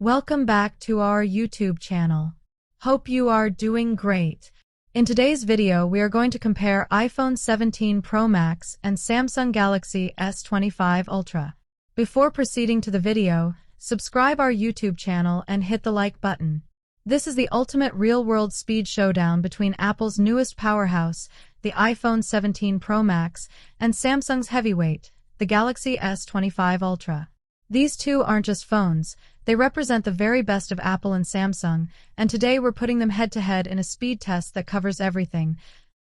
Welcome back to our YouTube channel. Hope you are doing great. In today's video, we are going to compare iPhone 17 Pro Max and Samsung Galaxy S25 Ultra. Before proceeding to the video, subscribe our YouTube channel and hit the like button. This is the ultimate real-world speed showdown between Apple's newest powerhouse, the iPhone 17 Pro Max, and Samsung's heavyweight, the Galaxy S25 Ultra. These two aren't just phones, they represent the very best of Apple and Samsung, and today we're putting them head-to-head in a speed test that covers everything: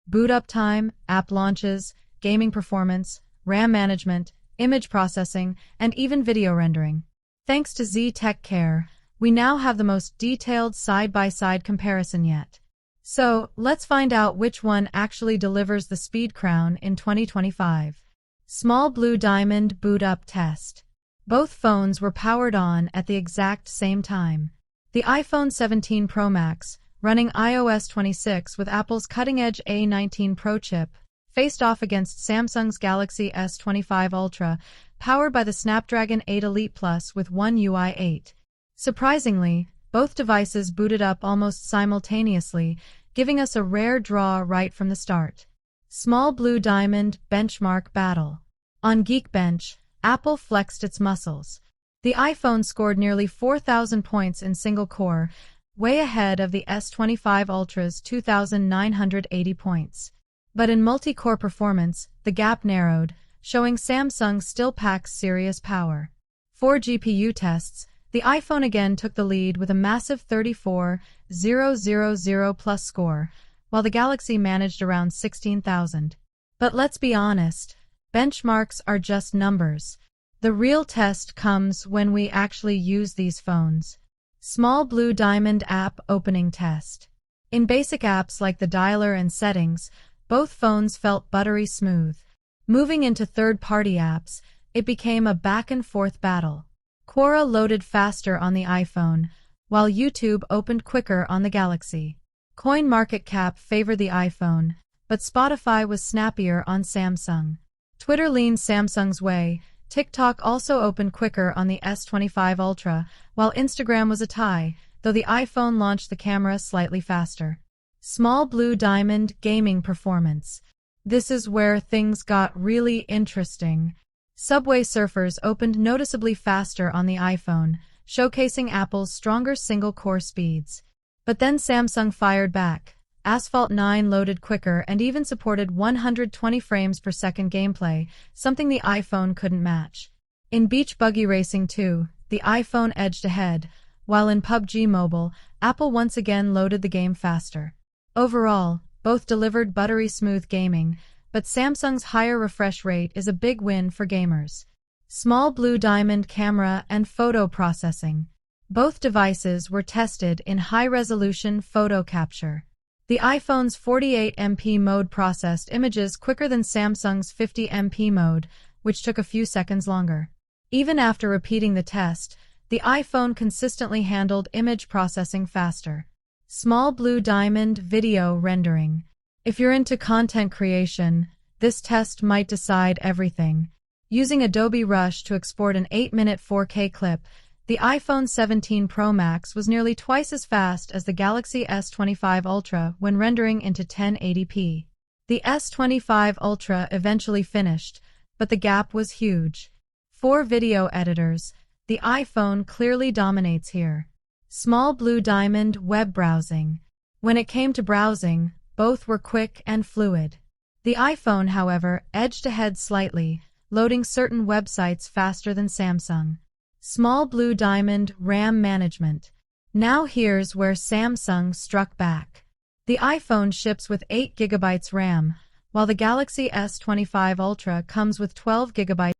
boot-up time, app launches, gaming performance, RAM management, image processing, and even video rendering. Thanks to Xeetechcare, we now have the most detailed side-by-side comparison yet. So, let's find out which one actually delivers the speed crown in 2025. Small Blue Diamond Boot-Up Test. Both phones were powered on at the exact same time. The iPhone 17 Pro Max, running iOS 26 with Apple's cutting-edge A19 Pro chip, faced off against Samsung's Galaxy S25 Ultra, powered by the Snapdragon 8 Elite Plus with One UI 8. Surprisingly, both devices booted up almost simultaneously, giving us a rare draw right from the start. Small Blue Diamond Benchmark Battle. On Geekbench, Apple flexed its muscles. The iPhone scored nearly 4,000 points in single-core, way ahead of the S25 Ultra's 2,980 points. But in multi-core performance, the gap narrowed, showing Samsung still packs serious power. For GPU tests, the iPhone again took the lead with a massive 34,000 plus score, while the Galaxy managed around 16,000. But let's be honest, benchmarks are just numbers. The real test comes when we actually use these phones. Small Blue Diamond App Opening Test. In basic apps like the dialer and settings, both phones felt buttery smooth. Moving into third-party apps, it became a back-and-forth battle. Quora loaded faster on the iPhone, while YouTube opened quicker on the Galaxy. CoinMarketCap favored the iPhone, but Spotify was snappier on Samsung. Twitter leaned Samsung's way. TikTok also opened quicker on the S25 Ultra, while Instagram was a tie, though the iPhone launched the camera slightly faster. Small Blue Diamond Gaming Performance. This is where things got really interesting. Subway Surfers opened noticeably faster on the iPhone, showcasing Apple's stronger single-core speeds. But then Samsung fired back. Asphalt 9 loaded quicker and even supported 120 frames per second gameplay, something the iPhone couldn't match. In Beach Buggy Racing 2, the iPhone edged ahead, while in PUBG Mobile, Apple once again loaded the game faster. Overall, both delivered buttery smooth gaming, but Samsung's higher refresh rate is a big win for gamers. Small Blue Diamond Camera and Photo Processing. Both devices were tested in high-resolution photo capture. The iPhone's 48MP mode processed images quicker than Samsung's 50MP mode, which took a few seconds longer. Even after repeating the test, the iPhone consistently handled image processing faster. Small Blue Diamond Video Rendering. If you're into content creation, this test might decide everything. Using Adobe Rush to export an 8-minute 4K clip, the iPhone 17 Pro Max was nearly twice as fast as the Galaxy S25 Ultra when rendering into 1080p. The S25 Ultra eventually finished, but the gap was huge. For video editors, the iPhone clearly dominates here. Small Blue Diamond Web Browsing. When it came to browsing, both were quick and fluid. The iPhone, however, edged ahead slightly, loading certain websites faster than Samsung. Small Blue Diamond RAM Management. Now here's where Samsung struck back. The iPhone ships with 8 GB RAM, while the Galaxy S25 Ultra comes with 12 GB.